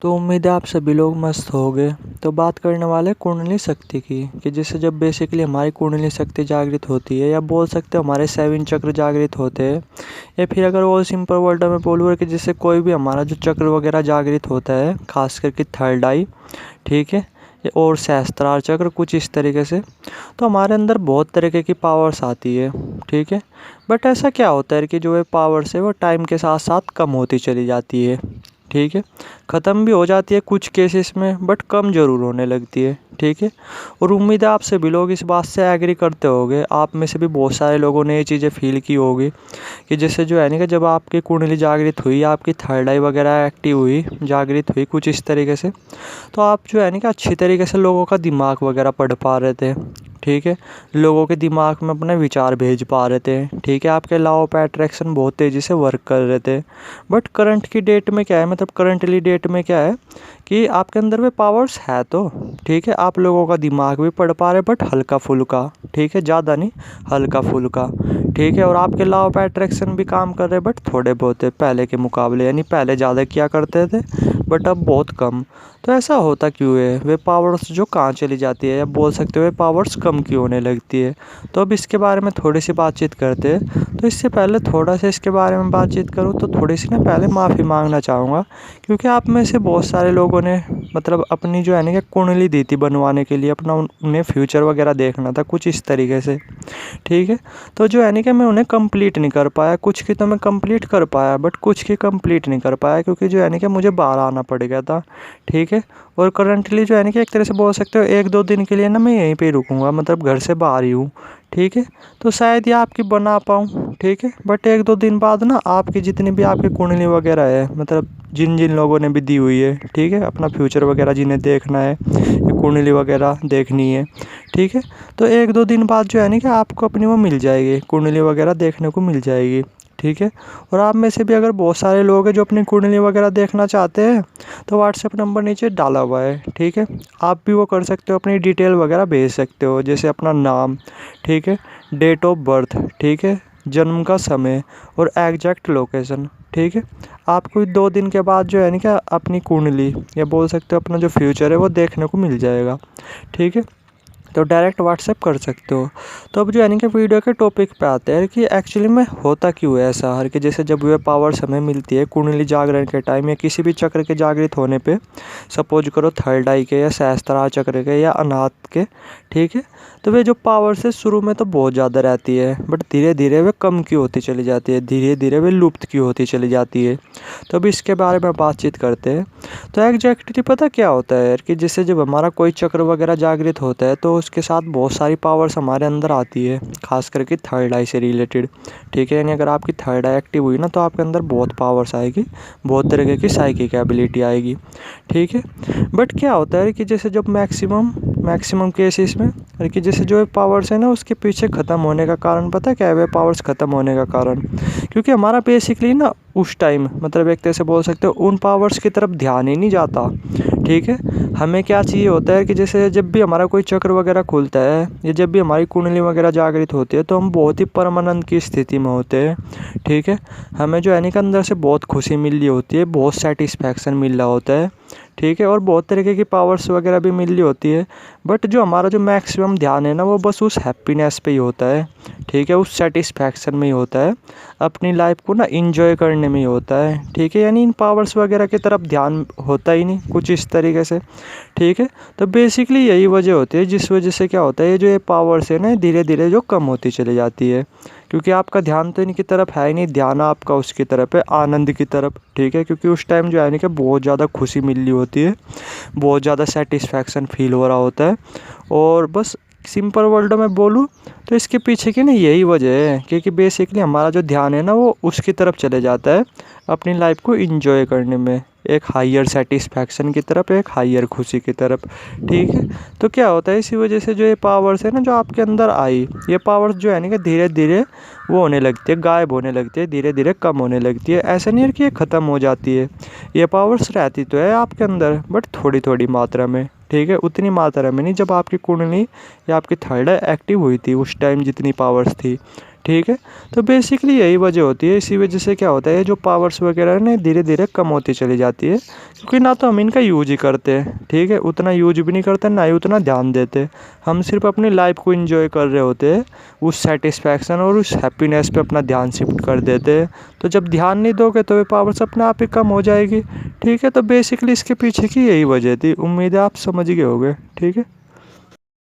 तो उम्मीद है आप सभी लोग मस्त होंगे। तो बात करने वाले कुंडली शक्ति की कि जिससे जब बेसिकली हमारी कुंडली शक्ति जागृत होती है या बोल सकते हो हमारे 7 चक्र जागृत होते हैं, या फिर अगर वो सिंपल वर्ड में बोलूँ कि जिससे कोई भी हमारा जो चक्र वगैरह जागृत होता है, खास करके थर्ड आई, ठीक है, और सहस्त्रार चक्र कुछ इस तरीके से, तो हमारे अंदर बहुत तरीके की पावर्स आती है। ठीक है, बट ऐसा क्या होता है कि जो ये पावर्स है वो टाइम के साथ साथ कम होती चली जाती है। ठीक है, ख़त्म भी हो जाती है कुछ केसेस में, बट कम ज़रूर होने लगती है। ठीक है, और उम्मीद है आप सभी लोग इस बात से एग्री करते होंगे। आप में से भी बहुत सारे लोगों ने ये चीज़ें फील की होगी कि जैसे जो है ना कि जब आपकी कुंडली जागृत हुई, आपकी थर्ड आई वगैरह एक्टिव हुई, जागृत हुई कुछ इस तरीके से, तो आप जो है ना कि अच्छी तरीके से लोगों का दिमाग वगैरह पढ़ पा रहे थे। ठीक है, लोगों के दिमाग में अपने विचार भेज पा रहे थे। ठीक है, आपके लॉ ऑफ अट्रैक्शन बहुत तेज़ी से वर्क कर रहे थे। बट करंट की डेट में क्या है, मतलब करंटली डेट में क्या है कि आपके अंदर में पावर्स है तो ठीक है, आप लोगों का दिमाग भी पढ़ पा रहे, बट हल्का फुल्का। ठीक है, ज़्यादा नहीं, हल्का फुल्का। ठीक है, और आपके लॉ ऑफ अट्रैक्शन भी काम कर रहे, बट थोड़े बहुत है पहले के मुकाबले, यानी पहले ज़्यादा किया करते थे बट अब बहुत कम। तो ऐसा होता क्यों है, वे पावर्स जो कहाँ चली जाती है, या बोल सकते हो वे पावर्स कम क्यों होने लगती है। तो अब इसके बारे में थोड़ी सी बातचीत करते हैं। तो इससे पहले थोड़ा सा इसके बारे में बातचीत करूँ तो थोड़ी सी ना पहले माफ़ी मांगना चाहूँगा, क्योंकि आप में से बहुत सारे लोगों ने मतलब अपनी जो है ना कि कुंडली दी थी बनवाने के लिए, अपना उन्हें फ्यूचर वगैरह देखना था कुछ इस तरीके से। ठीक है, तो जो है ना कि मैं उन्हें कंप्लीट नहीं कर पाया। कुछ की तो मैं कंप्लीट कर पाया, बट कुछ की कंप्लीट नहीं कर पाया, क्योंकि जो है ना कि मुझे बाहर आना पड़ गया था। ठीक है, और करंटली जो है ना कि एक तरह से बोल सकते हो 1-2 दिन के लिए ना मैं यहीं पे ही रुकूंगा, मतलब घर से बाहर ही हूँ। ठीक है, तो शायद ये आपकी बना पाऊँ। ठीक है, बट 1-2 दिन बाद ना आपकी जितनी भी आपकी कुंडली वगैरह है, मतलब जिन जिन लोगों ने भी दी हुई है, ठीक है, अपना फ्यूचर वगैरह जिन्हें देखना है, ये कुंडली वगैरह देखनी है, ठीक है, तो 1-2 दिन बाद जो है ना कि आपको अपनी वो मिल जाएगी, कुंडली वगैरह देखने को मिल जाएगी। ठीक है, और आप में से भी अगर बहुत सारे लोग हैं जो अपनी कुंडली वगैरह देखना चाहते हैं, तो व्हाट्सएप नंबर नीचे डाला हुआ है। ठीक है, आप भी वो कर सकते हो, अपनी डिटेल वगैरह भेज सकते हो, जैसे अपना नाम, ठीक है, डेट ऑफ बर्थ, ठीक है, जन्म का समय और एग्जैक्ट लोकेशन। ठीक है, आपको 2 दिन के बाद जो है ना क्या अपनी कुंडली या बोल सकते हो अपना जो फ्यूचर है वो देखने को मिल जाएगा। ठीक है, तो डायरेक्ट व्हाट्सएप कर सकते हो। तो अब जो है ना कि वीडियो के टॉपिक पे आते हैं कि एक्चुअली में होता क्यों है ऐसा, हर कि जैसे जब ये पावर्स हमें मिलती है कुंडली जागरण के टाइम या किसी भी चक्र के जागृत होने पे, सपोज करो थर्ड आई के या सहस्त्रार चक्र के या अनाथ के। ठीक है, तो वे जो पावर्स है शुरू में तो बहुत ज़्यादा रहती है, बट धीरे धीरे वे कम की होती चली जाती है, धीरे धीरे वे लुप्त की होती चली जाती है। तो अब इसके बारे में बातचीत करते हैं। तो एग्जैक्टली पता क्या होता है यार कि जैसे जब हमारा कोई चक्र वगैरह जागृत होता है तो उसके साथ बहुत सारी पावर्स हमारे अंदर आती है, खास करके थर्ड आई से रिलेटेड। ठीक है, यानी अगर आपकी थर्ड आई एक्टिव हुई ना तो आपके अंदर बहुत पावर्स आएगी, बहुत तरीके की साइकिक एबिलिटी आएगी। ठीक है, बट क्या होता है कि जैसे जब मैक्सिमम केसेस में कि जैसे जो पावर्स है ना उसके पीछे ख़त्म होने का कारण पता क्या है, वे पावर्स ख़त्म होने का कारण क्योंकि हमारा बेसिकली ना उस टाइम मतलब एक तरह से बोल सकते हो उन पावर्स की तरफ ध्यान ही नहीं जाता। ठीक है, हमें क्या चाहिए होता है कि जैसे जब भी हमारा कोई चक्र वगैरह खुलता है या जब भी हमारी कुंडली वगैरह जागृत होती है तो हम बहुत ही परमानंद की स्थिति में होते हैं। ठीक है, हमें जो है ना कि अंदर से बहुत खुशी मिल रही होती है, बहुत सेटिस्फैक्शन मिल रहा होता है। ठीक है, और बहुत तरीके की पावर्स वगैरह भी मिल रही होती है, बट जो हमारा जो मैक्सिमम ध्यान है ना वो बस उस हैप्पीनेस पे ही होता है। ठीक है, उस सेटिस्फैक्शन में ही होता है, अपनी लाइफ को ना इंजॉय करने में ही होता है। ठीक है, यानी इन पावर्स वगैरह की तरफ ध्यान होता ही नहीं कुछ इस तरीके से। ठीक है, तो बेसिकली यही वजह होती है जिस वजह से क्या होता है ये जो ये पावर्स है ना धीरे धीरे जो कम होती चली जाती है, क्योंकि आपका ध्यान तो इनकी तरफ है ही नहीं, ध्यान आपका उसकी तरफ है, आनंद की तरफ। ठीक है, क्योंकि उस टाइम जो है ना कि बहुत ज़्यादा खुशी मिल रही होती है, बहुत ज़्यादा सेटिस्फैक्शन फील हो रहा होता है। और बस सिंपल वर्ड में बोलूँ तो इसके पीछे की ना यही वजह है, क्योंकि बेसिकली हमारा जो ध्यान है ना वो उसकी तरफ चले जाता है, अपनी लाइफ को इंजॉय करने में, एक हायर सेटिस्फैक्शन की तरफ, एक हायर खुशी की तरफ। ठीक है, तो क्या होता है इसी वजह से जो ये पावर्स है ना जो आपके अंदर आई, ये पावर्स जो है ना कि धीरे धीरे वो होने लगती है, गायब होने लगती है, धीरे धीरे कम होने लगती है। ऐसा नहीं है कि ये ख़त्म हो जाती है, ये पावर्स रहती तो है आपके अंदर, बट थोड़ी थोड़ी मात्रा में। ठीक है, उतनी मात्रा में नहीं जब आपकी कुंडली या आपकी थर्ड आई एक्टिव हुई थी उस टाइम जितनी पावर्स थी। ठीक है। तो बेसिकली यही वजह होती है। इसी वजह से क्या होता है, जो पावर्स वगैरह है ना धीरे धीरे कम होती चली जाती है, क्योंकि ना तो हम इनका यूज ही करते हैं, ठीक है, उतना यूज भी नहीं करते, ना ही उतना ध्यान देते। हम सिर्फ अपनी लाइफ को इंजॉय कर रहे होते हैं, उस सेटिस्फैक्शन और उस हैप्पीनेस पे अपना ध्यान शिफ्ट कर देते हैं। तो जब ध्यान नहीं दोगे तो वे पावर्स अपने आप ही कम हो जाएगी, ठीक है। तो बेसिकली इसके पीछे की यही वजह थी। उम्मीद है आप समझ गए होगे, ठीक है।